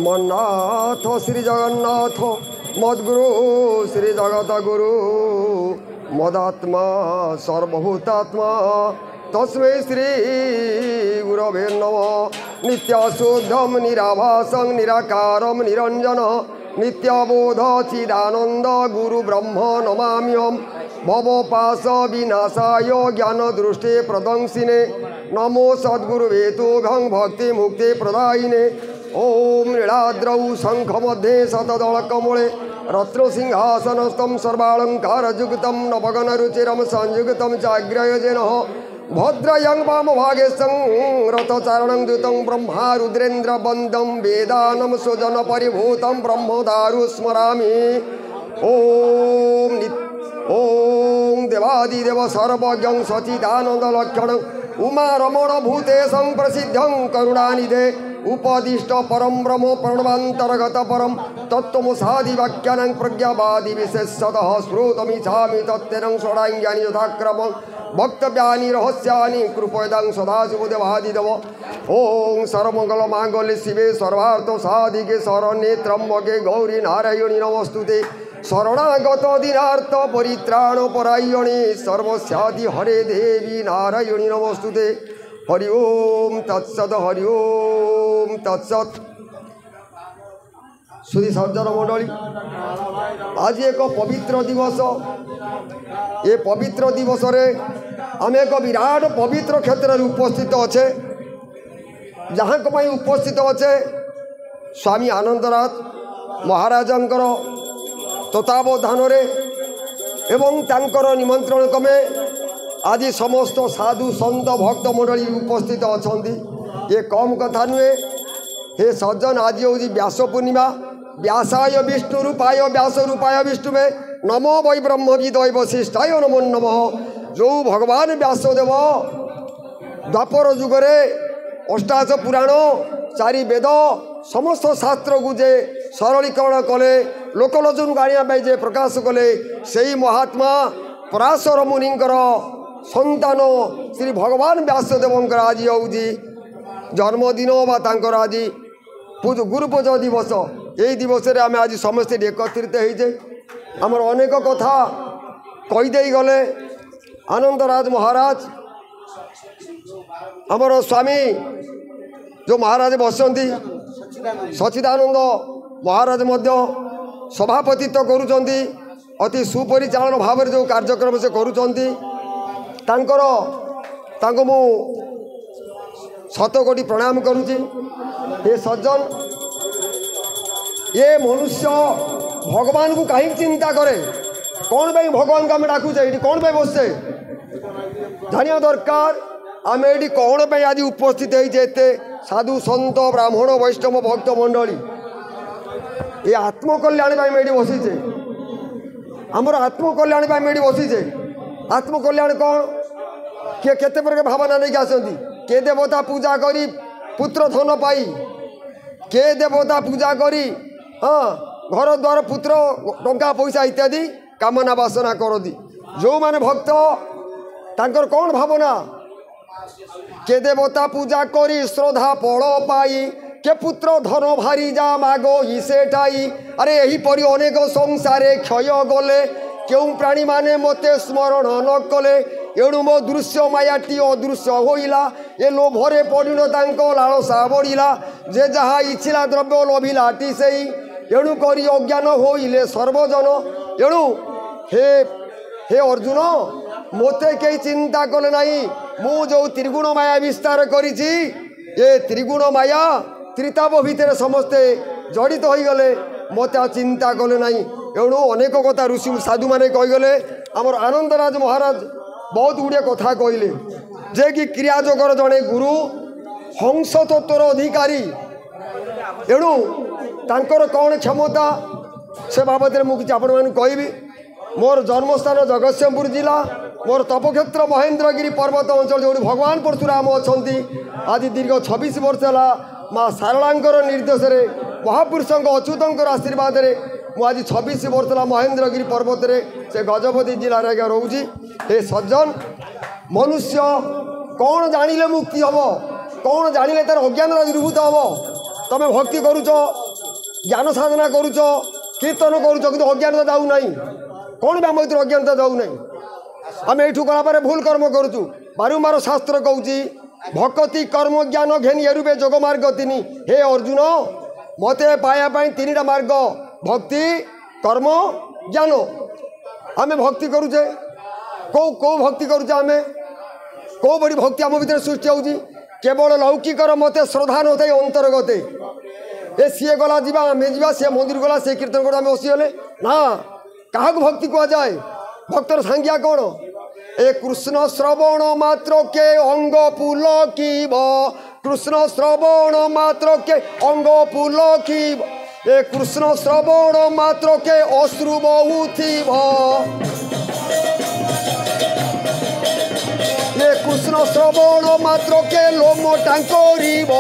मन्नाथ श्री जगन्नाथ मद्गुरु श्री जगत गुरु मदात्मा सर्वभूतात्मा तस्मै श्री गुरवे नमः। नित्याशुद्धं निराभासं निराकारं निरंजन नित्याबोध चिदानंद गुरु ब्रह्म नमाम्यहम्। भवपाश विनाशाय ज्ञान दृष्टि प्रदंसिने नमो सद्गुरुवे तुभ्यं भक्ति मुक्ति प्रदायिने। ओम नीलाद्रौ शंखमध्ये शतदलकमले रत्नसिंहासनस्थं सर्वालंकारयुक्तं नवगणरुचिरं संयुक्तं चाग्रयोजेन भद्रयं वामभागेशं रथचारणं द्युतं ब्रह्मा रुद्रेन्द्र वन्दं वेदानं सुजन परिभूतं ब्रह्मदारु स्मरामि। ओम देवादिदेव सर्वज्ञं सच्चिदानन्दलक्षणं उमा रमण भूतेशं प्रसिद्धं करुणानिधे उपदिष्ट परम ब्रह्म प्रणवांतर्गत परम तत्त्वमुसादि वाक्यानां प्रज्ञावादि विशेषतः श्रोतमिच्छामि तत्तेनं षडाङ्गानि यथाक्रमं वक्तव्यानि रहस्यानि कृपयदां सदाशिवदेवादिदेव। ओं सर्वमङ्गलमाङ्गल्ये शिवे सर्वार्थसाधिके शरण्ये त्र्यम्बके गौरी नारायणी नमोस्तुते। शरणागत दीनार्थ परित्राणपरायणे सर्वस्यादि हरे देवी नारायणी नमोस्तुते। हरि ओम तत्सत हरि ओम तत्सत। सुधी सज्जन मंडली आज एक पवित्र दिवस। ये पवित्र दिवस रे आम एक विराट पवित्र क्षेत्र में उपस्थित अच्छे जहाँ उपस्थित अच्छे स्वामी आनंदराज महाराजंकर तत्वावधान एवं तांकर निमंत्रण क्रमे आज समस्त साधु संत भक्त मंडली उपस्थित अच्छा। ये कम कथा नुहे हे सज्जन। आज हूँ व्यास पूर्णिमा। व्यासाय विष्णु रूपाय व्यास रूपाय विष्णुवे नमो वै ब्रह्म विदय वशिष्ठाय नमो नमः। जो भगवान व्यासदेव द्वापर जुगरे अष्टादश पुराण चारि वेद समस्त शास्त्र को जे सरलीकरण कले लोकलोचन आने जे प्रकाश कले से महात्मा पराशर मुनिंकर संतान श्री भगवान व्यासदेव आज हूँ जन्मदिन बार आज गुरु पूजा दिवस। यही दिवस रे आम आज समस्ते एकत्रित होइजे आमर अनेक कथा कहीदे गले। आनंदराज महाराज आमर स्वामी जो महाराज बसती सच्चिदानंद महाराज मध्य सभापतित्व करुचंती। अति सुपरिचालन भाव जो कार्यक्रम से करुचंती तांको मु शतकोटी प्रणाम करुची। ये सज्जन ये मनुष्य भगवान को कहीं चिंता करे कौन भाई भगवान को आम डाकुचे ये कौन भाई बसचे जानिया दरकार। आम ये कौन भाई आज उपस्थित होते साधु संत ब्राह्मण वैष्णव भक्त मंडली ये आत्मकल्याण ये बसीचे आमर आत्मकल्याण ये बसीचे। आत्मकल्याण कौन किए केते प्रकार भावना नहीं आसती के देवता पूजा करी पुत्र धन पाई के देवता पूजा करी हाँ घर द्वार पुत्र टंका पैसा इत्यादि कामना वासना करती। जो माने भक्त तांकर कौन भावना के देवता पूजा करी श्रद्धा फल पाई के पुत्र धन भारी जा मागो इसेटाई। अरे यही परी अनेक संसारे क्षय गले क्यों प्राणी माने मते स्मरण न कले एणु मो दृश्य मायाटी अदृश्य होइला ए लोभरे पड़िन तांको लालसा बढ़िला जे जहा इच्छिला द्रव्य लोभिला से एणु करी अज्ञान होइले सर्वजन। एणु हे हे अर्जुन मोते कई चिंता कले नहीं मु जो त्रिगुण माया विस्तार करिछि ये त्रिगुण माया त्रिताप भितर समस्ते जड़ित हो गले मत चिंता कले नहीं। एणु अनेक कथा ऋषि साधु मैंने कहीगले आमर आनंदराज महाराज बहुत गुड़े कथा कहले जे कि क्रियाजोगर जड़े गुरु हंस तत्वर अधिकारी एणु तांकर कौन क्षमता से बाबद मुझे आपण मानू कहि मोर जन्मस्थान जगतसिंहपुर जिला मोर तपक्षेत्र महेंद्रगिरी पर्वत अंचल जो भगवान परशुराम अच्छा आज दीर्घ 26 वर्ष है माँ सारलांकर निर्देश महापुरुषों अच्युतंकर आशीर्वाद मु आज 26 वर्ष है महेंद्रगिरी पर्वत से गजपति जिले आज्ञा रोचे हे सज्जन मनुष्य कौन जानिले मुक्ति हम कौन जानिले तार अज्ञानता दूरीभूत हम तमें भक्ति करुच ज्ञान साधना करुच कीर्तन करुच कि अज्ञानता जाऊ ना कौन भी आम भर अज्ञानता जाऊ ना आम यू गलापर भूल कर्म करुचु बारंबार शास्त्र कहूँ भक्ति कर्म ज्ञान घेनी एरुबे जोग मार्ग तीन हे अर्जुन मते पाया तीन टा मार्ग भक्ति कर्म ज्ञान आम भक्ति करुचे कौ भक्ति करुचे आम कौ बड़ी भक्ति आम भर सृष्टि होगी केवल लौकिकर मते श्रद्धा न थे अंतर्गते ए सी गला जा आम जा सी मंदिर गला से कीर्तन कर बसीगले ना क्या भक्ति कह जाए भक्तर सांज्ञा कौन ए कृष्ण श्रवण मात्र के अंग पुलकिब कृष्ण श्रवण मात्र के अंग पुलकिब ए कृष्ण श्रवण मात्र के अश्रु बहुथिब ए कृष्ण श्रवण मात्र के लोम टांकरिब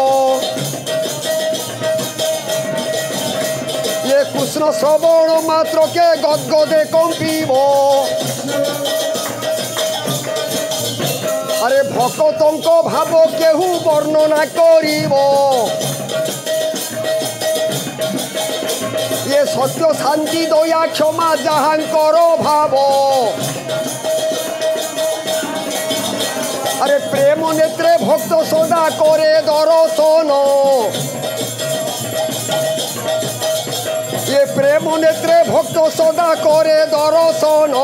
ये कृष्ण श्रवण मात्र के गदगदे कंपिब अरे भक्तों भाव केहू वर्णना करिब ये सत्य शांति दया क्षमा जहांकर भाव अरे प्रेम नेत्रे भक्त सदा करे दर्शन ये प्रेम नेत्रे भक्त सदा करे दर्शन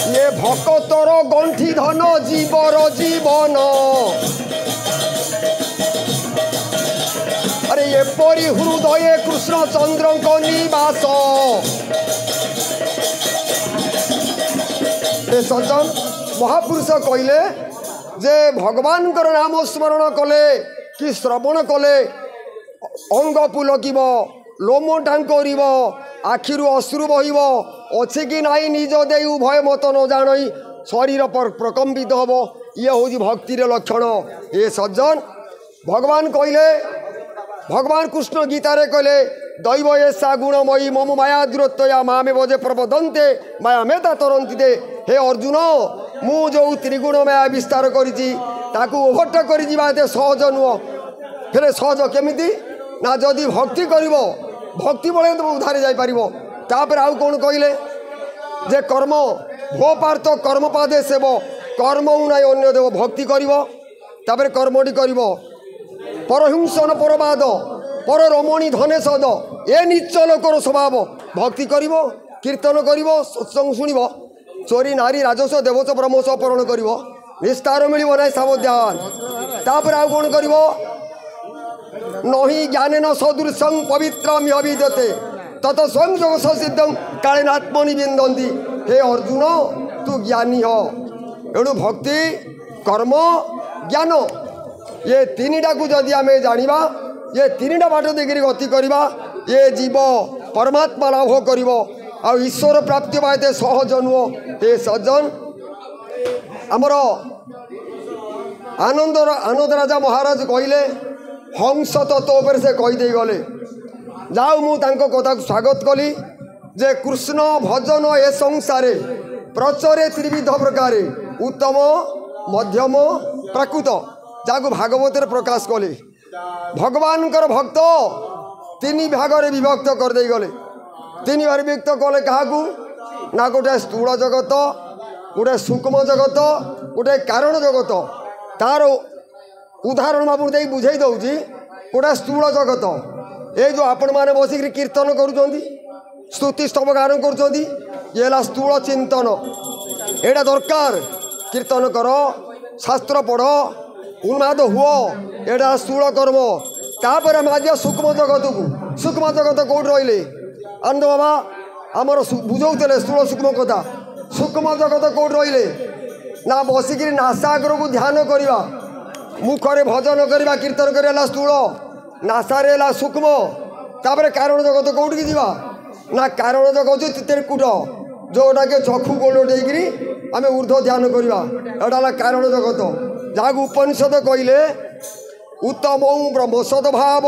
ये भक्तर गंठी धन जीवर जीवन अरे ये परी हृदय कृष्ण चंद्र को निवास सज्जन महापुरुष कहले जे भगवान नाम स्मरण कले कि श्रवण कले अंग पुलकिब लोम टांकरिब आखिरु अश्रु बहिब अच्छे कि नाई निज दे उभय मत न जान शरीर पर प्रकम्पित हम ये हूँ भक्तिर लक्षण ये सज्जन भगवान कहले भगवान कृष्ण गीतारे कहले दैव ऐसा गुणमयी मम माया दूरत्वया मामे बजे प्रबदंते माया मेता तरंती दे हे अर्जुन मु जो त्रिगुण माया विस्तार करी ओभरटेक कर सहज नुह फिर सहज केमिति ना जदि भक्ति करिव भक्ति बड़े तुम उधारे जापर आउ कौन कहले जे कर्म भो पार्थ कर्म पादे सेव कर्म नाई अन्य देव भक्ति कर कर्मटी कर परहिंसन परवाद पर रमणी धने सद ए नीच लोकर स्वभाव भक्ति कर कीर्तन कर सत्संग शुणव चोरी नारी राजस्व देवस्व ब्रह्मस्व अपहरण कर निस्तार मिल ना सावधान तापर आउ कौन कर नही ज्ञान सदृशं पवित्रम अभिद्यते तत स्वयं जोग सिद्धं कालेन आत्मनि विन्दन्ति हे अर्जुन तू ज्ञानी हो एणु भक्ति कर्म ज्ञान ये तीनटा को जदि आम जाना ये तीनटा बाट देखिए गति करवा ये जीव परमात्मा लाभ कर ईश्वर प्राप्ति पाए सहज नुह हे सज्जन आमर आनंद राजा महाराज कहले हंस तत्व से कहीदे गले जाऊ मु कथा स्वागत कली जे कृष्ण भजन ए संसारे प्रचरे त्रिविध प्रकार उत्तम मध्यम प्राकृत जहाँ भागवत प्रकाश कले भगवान भक्त तीन भाग विभक्त करदे गले तीन भाग विभक्त कले क्या ना गोटे स्थूल जगत गोटे सूक्ष्म जगत गोटे कारण जगत तार उदाहरण बाबू दे बुझे दूसरी गोटे स्थूल जगत ये जो आपण मैंने बसिक कीर्तन करुँच स्तुति स्तव गान कर स्थूल चिंतन एटा दरकार कीर्तन कर शास्त्र पढ़ उन्माद हुओ एटा स्थूल कर्म तापर हम आज सूक्ष्म जगत को सूक्ष्म जगत कौट रही आनंद बाबा आमर बुझाऊे स्थूल सूक्ष्म कथा सूक्ष्म जगत कौट रही ना बसिक नासागर को ध्यान करवा मुखरे भजन करवा कीर्तन कर स्थूल नासारे सूक्ष्म तापर कारण जगत कौटी जावा ना कारण जगत त्रिकुट जोटा के चक्षु गोलोटेकरी आम ऊर्ध्व ध्यान करवा एटा कारण जगत जहाँ उपनिषद कहले उत्तम ब्रह्म सद्भाव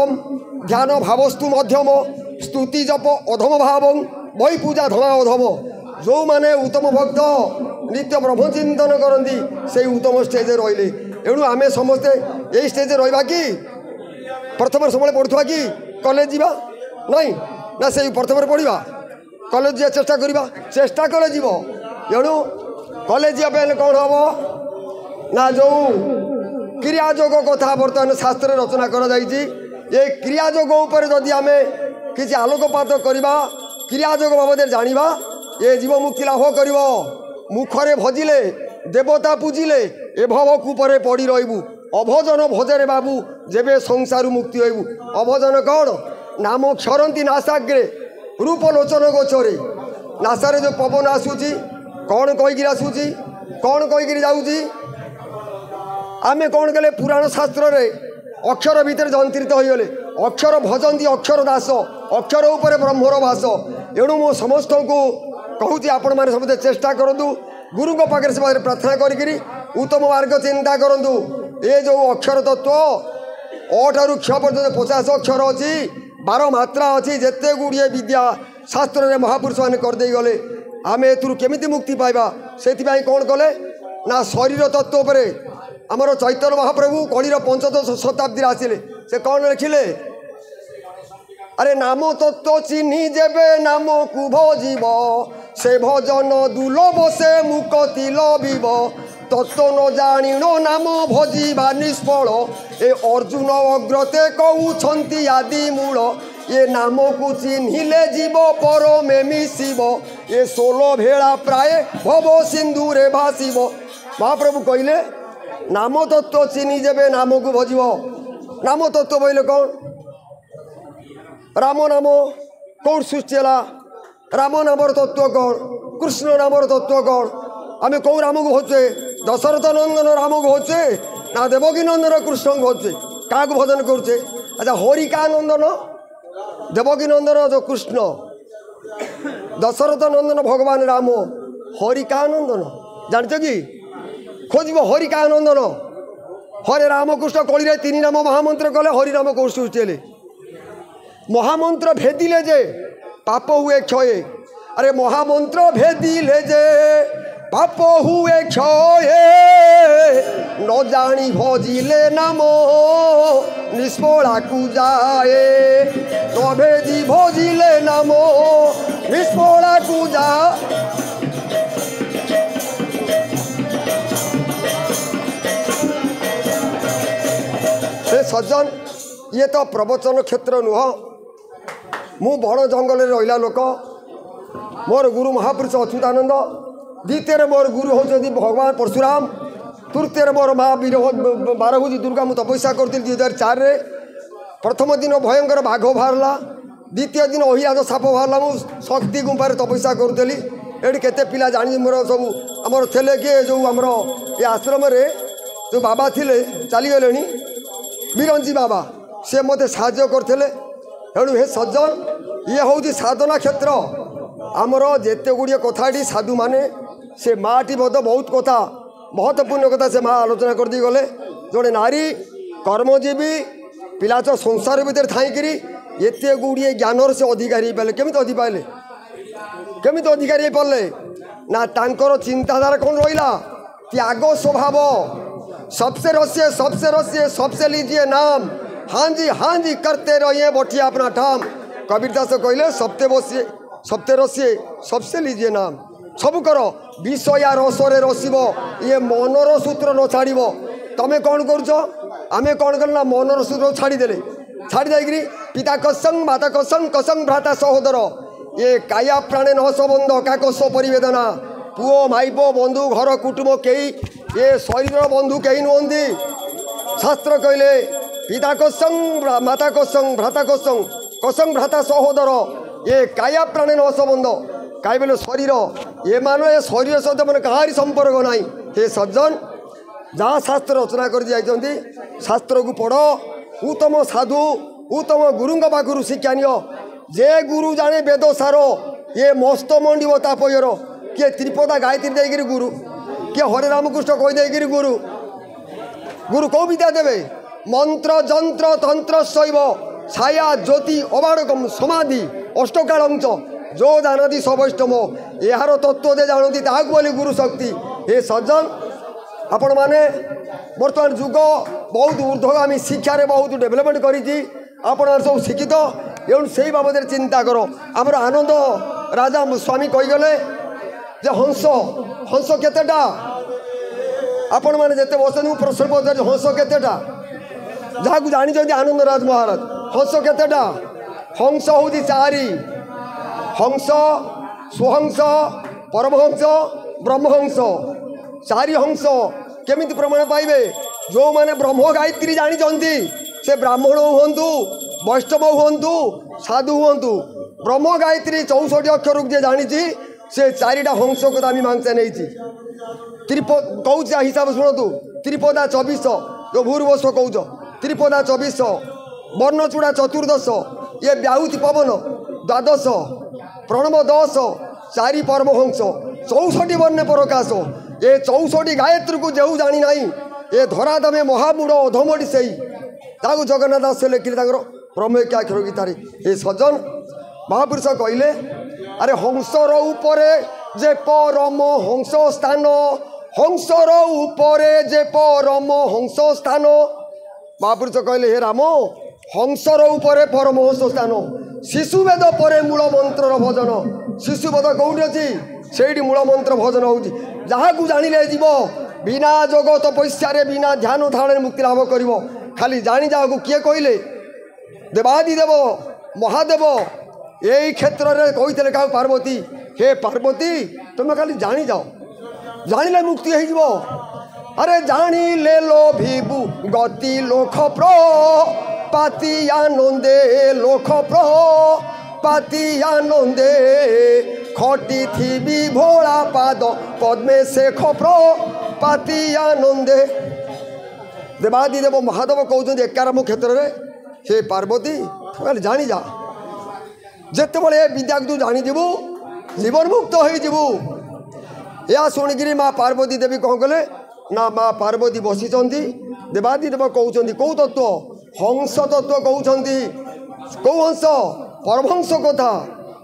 ध्यान भावस्तु मध्यम स्तुति जप अधम भाव वही पूजा धमा अधम जो माने उत्तम भक्त नित्य ब्रह्म चिंतन करती से उत्तम स्टेज रही एणु आम समस्ते यही स्टेज रहा कि प्रथम सब पढ़ुवा कि कॉलेज जीवा नहीं ना से प्रथम पढ़ा कॉलेज जा चेष्टा कले जीव एणु कॉलेज जाए कौन हम ना जो क्रियायोग कथा बर्तमान शास्त्र रचना कर क्रियायोग जदि आम किसी आलोकपात करवा क्रियायोग बाबद जाना ये जीव मुक्ति लाभ कर मुखरे भजिले देवता पूजिले ए भव कूपरे पड़ी रही अभजन भजरे बाबू जेबे संसार मुक्ति होइबू अभजन कौन नाम क्षरती नासाग्रे रूप लोचन गोचरे नासारे जो पवन आसूची कौन कहीकि आसूची कौन कहीकि जाऊँगी आमे कौन कले पुराण शास्त्र रे अक्षर भितर जंत्रित हो गले अक्षर भजंती अक्षर दास अक्षर उपर ब्रह्मर भाष एणु मो समस्त को कहूँ आपण मैंने समझे चेष्टा करूँ गुरु पाखे से प्रार्थना करी उत्तम मार्ग चिंता करूँ ये जो अक्षर तत्व अ ठारू क्ष पर्यटन 50 अक्षर अच्छी 12 मात्रा अच्छी जिते गुड़िए विद्या शास्त्र में महापुरुष मैंने करदे गले आम एमती मुक्ति पाइबा से कौन कले ना शरीर तत्व पर आमर चैतन्य महाप्रभु कलिर 15 शताब्दी आसिले से कौन लिखिले अरे नाम तत्व चिन्ही जेबे नाम को भजीब से भजन दुर्लभ से मुक्ति लभिब तत्व न जाणीन नाम भजिबा निष्फल ए अर्जुन अग्रते कहउछंती आदि मूल ये नाम को चिन्हिले जीव परमे मिशिब ये 16 भेड़ा प्राय भव सिंधु रे भासिब महाप्रभु कहले नाम तत्व चिन्ही जेबे नाम को भजिब नाम तत्व बोले कौन राम नाम कौन सृष्टि है राम नामर तत्व कौन कृष्ण नामर तत्व कौन आम कौ राम को भोचे दशरथ नंदन राम को भोचे ना देवकी नंदन कृष्ण को भोचे क्या भजन करुचे अच्छा हरिका नंदन देवकी नंदन जो कृष्ण दशरथ नंदन भगवान राम हरिका नंदन जानते कि खोज हरिका नंदन हरे राम कृष्ण कलिरे 3 नाम महामंत्र कले हरि नाम कौन सृष्टि महामंत्र भेदिले जे पाप हुए क्षय अरे महामंत्र भेदिले जे पाप हुए क्षय न जानी भजिले नाम निष्फला को जाए न भेदी भजिले नाम निष्फला को जा सज्जन ये तो प्रवचन क्षेत्र नुह मु बड़ जंगल रहा लोक मोर गुरु महापुरुष अच्युतानंद द्वितीय मोर गुरु होती भगवान परशुराम तृतीय मोर माँ वीर बारभुजी दुर्गा मुझे तपस्या करी 2004 प्रथम दिन भयंकर बाघ बाहरला द्वितीय दिन अहिराज साप बाहरला मु शक्ति गुंफार तपस्या करूली ये केते पिला जानी मोर सब आमर थे किए जो आमर ये आश्रम जो बाबा थिले चलीगले बिरंजी बाबा सी मत साहय करते तेणु हे सज्जन ये हूँ साधना क्षेत्र आमर जिते गुड़िए कथाटी साधु माने से माटी बहुत कथा महत्वपूर्ण कथा से माँ आलोचना कर दी गले जोड़े नारी कर्मजीवी पिला तो संसार भितर थाईकरी एते गुड़िए ज्ञानर से अधिकारी पाले केमी अधिपारे केमी अधिकारी पारे ना तांकर चिंताधारा कौन रहा त्याग स्वभाव सबसे रसिए सबसे लीजिए नाम हाँ जी करते रहिए बैठिए अपना ठाम कबीरदास कहले सबते रसिए सबसे लीजिए नाम सब कर विषया रसरे रसिब ये मनर सूत्र न छाड़ तमें कौन करुच आमे कौन करना मनर सूत्र छाड़देले छाड़ देकरी पिता कसंग माता कसंग भ्राता सहोदर ये काया प्राणे न सबंध काकस परिवेदना पुओ माइपो बंधु घर कुटुंब कई ये शरीर बंधु कहीं नुहति शास्त्र कहले पिता कसंग माता कसंग भ्राता कसंग कसम भ्राता सहोदर ये काया प्राणे न संबंध कहीं बोले शरीर ये मान शरीर सहित मैंने कहारी संपर्क ना हे सज्जन जहाँ शास्त्र रचना कर शास्त्र को पढ़ उत्तम साधु उत्तम गुरु पाखु शिक्षा नि जे गुरु जाने वेद सार ये मस्त मंडिब तापयर किए त्रिपदा गायत्री देकर गुरु किए हरे रामकृष्ण कहीदेकर गुरु गुरु कौ विद्या देवे मंत्र जंत्र तंत्र शैव छाया ज्योति अबाड़कम समाधि अष्टकालंच जो जानती सवैष्णव यार तत्व दे जानती ताकू बोली गुरु शक्ति हे सज्जन आपण मैंने बर्तमान जुग बहुत ऊर्ध्वगामी शिक्षार बहुत डेभलपमेंट करी सब शिक्षित एवं से बाबद चिंता कर आमर आनंद राजा स्वामी कहीगले जे हंस हंस केतेटा आपण मैंने जिते बस प्रश्न पचार हंस केतेटा जहाँ को जानी आनंद राज महाराज हंस केतेटा हंस हूँ चारि हंस सुहंस परमहंस ब्रह्महंस चारि हंस केमिति प्रमाण पाइबे जो माने ब्रह्म गायत्री जानी से ब्राह्मण हूँ वैष्णव हूँ साधु हूँ ब्रह्म गायत्री 64 अक्षर जी जानी से चारिटा हंस को दामी मांगसे नहीं कौच हिसाब शुणु त्रिपदा 24 जो भूर्वश कौच त्रिपदा 24 वर्णचूड़ा 14 ये व्याहुति पवन 12 प्रणव 10 चारि परमहंस 64 वर्ण प्रकाश ये 64 गायत्री को जो जानी ना ये धराधामे महामूढ़ अधमोटी से जगन्नाथ दास लिखिले ब्रह्मख्याक्षर गीतार ये सज्जन महापुरुष कहले अरे हंसर उपरे जे परम हंस स्थान हंसर उपरे जे परम हंस स्थान महापुरुष कहले हे राम हंसर उपरे परमहंस स्थान शिशुवेद पर मूल मंत्र भजन शिशुवेद कौटी अच्छी से मूल मंत्र भजन हो जहाँ को जानिले जीव बिना जगत तपस्या बिना ध्यान धारण मुक्ति लाभ कर खाली जानी जाओ किए कहले देवादिदेव महादेव यही क्षेत्र में कही क्या पार्वती हे पार्वती तुम खाली जानी जाओ जानिले मुक्ति हो अरे जानिले लोभिबु गति लोक प्र पाति आनंदे लोक प्र पाति आनंदे खटी थी भोला पाद पद्मे से खप्र पाति आनंदे देवादिदेव महादेव कहते एकाराम क्षेत्र में हे पार्वती खाली जानी जा जिते बड़े विद्या को तू जानीबू जीवन मुक्त हो या शुणिकी माँ पार्वती देवी कौन कले ना माँ पार्वती बसी देवादिदेव कहते कौ तत्व हंस तत्व कहते कौ हंस परमहंस कथा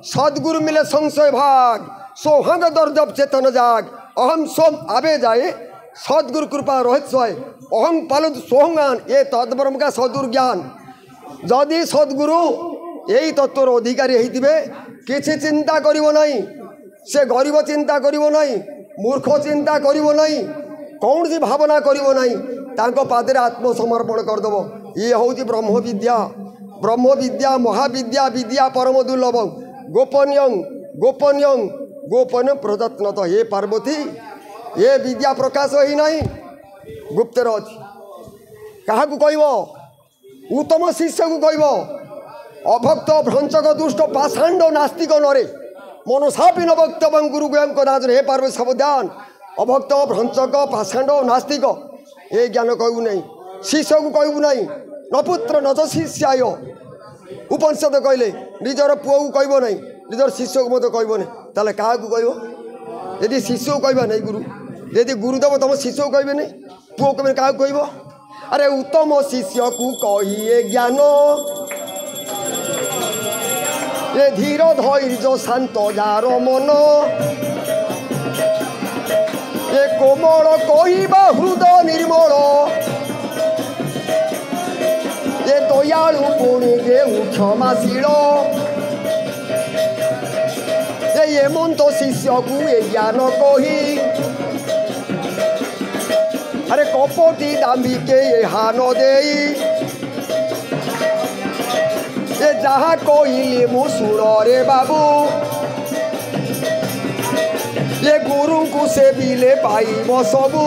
सद्गुरु मिले संशय भाग सोहंग दर्जब चेतन जाग अहम सोम आवे जाए सद्गुरु कृपा रोहित स्वय अहं पालु सोहंगान ये तद्ब्रह्म का सदुर ज्ञान जदि सद्गुरु यही तत्वर अधिकारी होते किसी चिंता करिवो नहीं से गरीब चिंता करिवो नहीं मूर्ख चिंता करिवो नहीं कौन सी भावना करिवो नहीं तांको पादरे आत्मसमर्पण करदेव ये हूँ ब्रह्म विद्या महाविद्या विद्या परम दुर्लभ गोपनीयं गोपनीयं गोपनीय प्रयत्न हे पार्वती ये विद्या प्रकाश ही नहीं गुप्तर अच्छी क्या कह उत्तम शिष्य को कह अभक्त भ्रंचक दुष्ट पाषांड नास्तिक नरे मनसापी न वक्तव्य गुरु गोयम कदाचन हे पार्वती सावधान अभक्त भ्रंचक पाषांड नास्तिक ये ज्ञान कहू नहीं शिष्य को कहू नहीं न पुत्र न च शिष्याय उपनिषद कहले निजर पुओ को कहब नहीं निजर शिष्य को मत कहब नहीं ताले क्या कहब यदि शिष्य को कहबा नहीं गुरु यदि गुरुदेव तुम शिष्य को कहबे नहीं पुओ कह क्या कहब अरे उत्तम शिष्य को कहिए ज्ञान ये धीर धैर्य शांत जार मन ये कोमल कहबा हृदय निर्मल ये दयालु पुणी देऊ क्षमाशील ये मंत शिष्य को ये ज्ञान कही अरे कपटी दाम्भिके ये हान दे ये जहाँ कहली मु शुण रे बाबू ये गुरु को से बिले पाइब सबू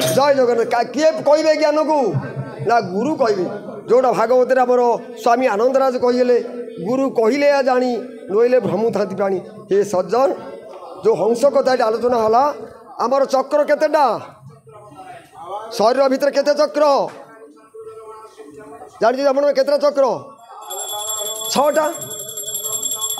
जय जगन्नाथ किए कहे ज्ञान को ना गुरु कहे जोटा भागवत आमर स्वामी आनंदराज कहीले गुरु कहले या जानी नोइले भ्रमु था प्राणी। हे सज्जन जो हंस कथा आलोचना है आमर चक्र केतेटा शरीर भितर केते चक्र जानी आप केतटा चक्र 6टा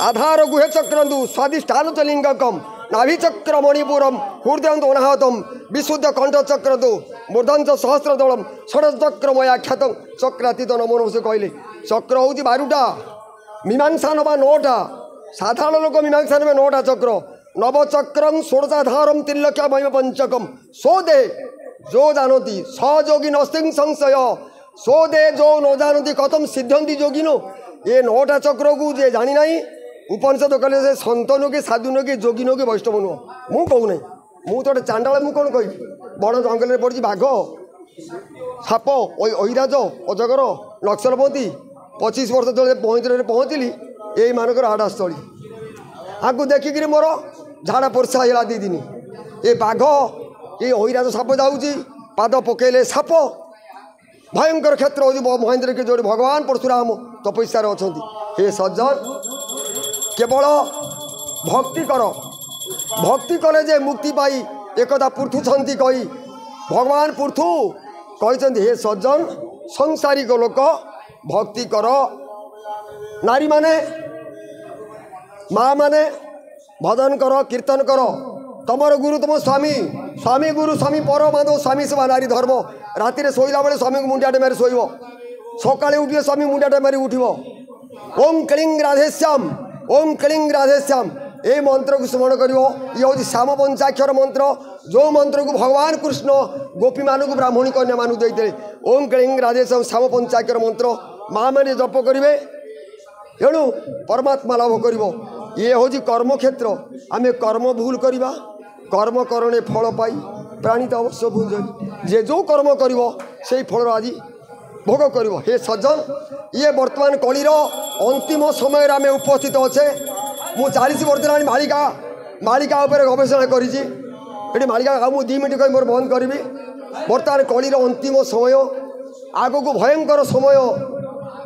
आधार गुहे चक्रंदु स्वादिष्ठान च लिंगकम नाभि चक्र मणिपुरम हृदय अनाहतम विशुद्ध कंठ चक्रदु मूर्धंच सहस्रदलम षडचक्रमया ख्यात चक्रातीत नमो नमः से कहले चक्र हूँ 12टा मीमांसा नवा 9टा साधारण लोक मीमांसा नवे 9टा चक्र नवचक्रं षोडशाधारम त्रिलक्ष्य महिम पंचकम सो दे जो जानती सयोगी नस्तिं संशय सो दे जो न जानती कथम सिद्धंती योगिनो ये 9टा चक्र को जे जानी नहीं उपनिषद कहले से सन्त नु कि साधु नु कि जोगी नु कि वैष्णव नुह मु कहू नहीं मु तो चांडाल मु कौन कही बड़ जंगल में पड़ी बाघ साप ऐराज अजगर नक्सलपंथी 25 वर्ष तले पहुँचली यही मानकर आडास्थली आपको देखिकी मोर झाड़ा पोर्सा है 2 दिन ये बाघ ये ऐराज साप जाऊँगी पाद पकेले साप भयंकर क्षेत्र हो महेंद्र के जो भगवान परशुराम तपस्या अच्छा हे सज्जन केवल भक्ति कले जे मुक्ति पाई एकदा पृथुंट कही भगवान पृथु कहते हे सज्जन संसारिक लोक भक्ति कर नारी माने माँ माने भजन कर कीर्तन कर तमर गुरु तुम स्वामी स्वामी गुरु स्वामी पर माधव स्वामी सेवा नारी धर्म राति शोला बेले स्वामी को मुंडियाटे मारी शोब सकाले उठे स्वामी मुंडियाटे मारी उठब ओम क्लीं राधेश्याम ओम क्लीं राधेश्याम ये मंत्र को स्मरण कर ये हूँ श्याम पंचाक्षर मंत्र जो मंत्र को भगवान कृष्ण गोपी मानू ब्राह्मणी कन्या मानू देते ओम क्लीं राधेश्याम श्याम पंचाक्षर मंत्र माँ मैंने जप करेंगे एणु परमात्मा लाभ कर ये हूँ कर्म क्षेत्र आम कर्म भूल करवा कर्म करणे फल पाई प्राणी तो अवश्य भूल जे जो कर्म कर फल आज भोग कर हे सज्जन ये वर्तमान कलिर अंतिम समय आम उपस्थित अच्छे मु 40 वर्ष मालिका मालिका गवेषणा करी मालिका मुझे 2 मिनट कहीं मोर बंद करी बर्तमान कलिर अंतिम समय आग को भयंकर समय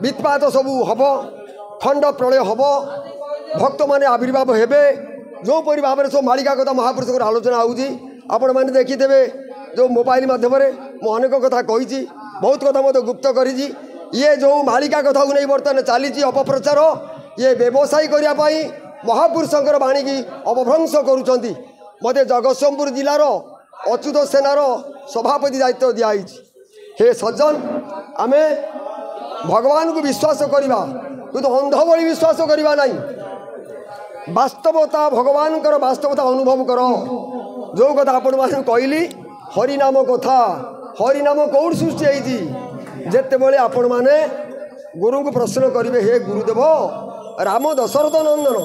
वित्पात सबू हम खंड प्रलय हम भक्त माने आविर्भाव हेबे जो परी भाव में सब मालिका कथा महापुरुष आलोचना आपण मैंने देखीदे जो मोबाइल माध्यम मुझे अनेक कथा कही बहुत कथा मत गुप्त करी ये जो मालिका कथा को नहीं बर्तमान चली अपप्रचार ये व्यवसायी करने महापुरुषंकर बाणी की अपभ्रंश करुँच मत जगतसिंहपुर जिलार अच्युत सेनार सभापति दायित्व दिखाई हे सज्जन आम भगवान को विश्वास करवा किंतु अंध भली विश्वास करवा नहीं वास्तवता भगवान वास्तवता अनुभव कर जो कथा आपण मान कहली हरिनाम कथा हरिनाम कौट सृष्टि जिते बड़े आपण मैंने गुरु को प्रश्न करेंगे हे गुरुदेव राम दशरथ नंदन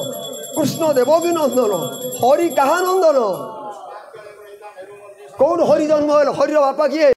कृष्ण देवकी नंदन हरि कहा नंदन कौन हरि जन्म हरि बापा किए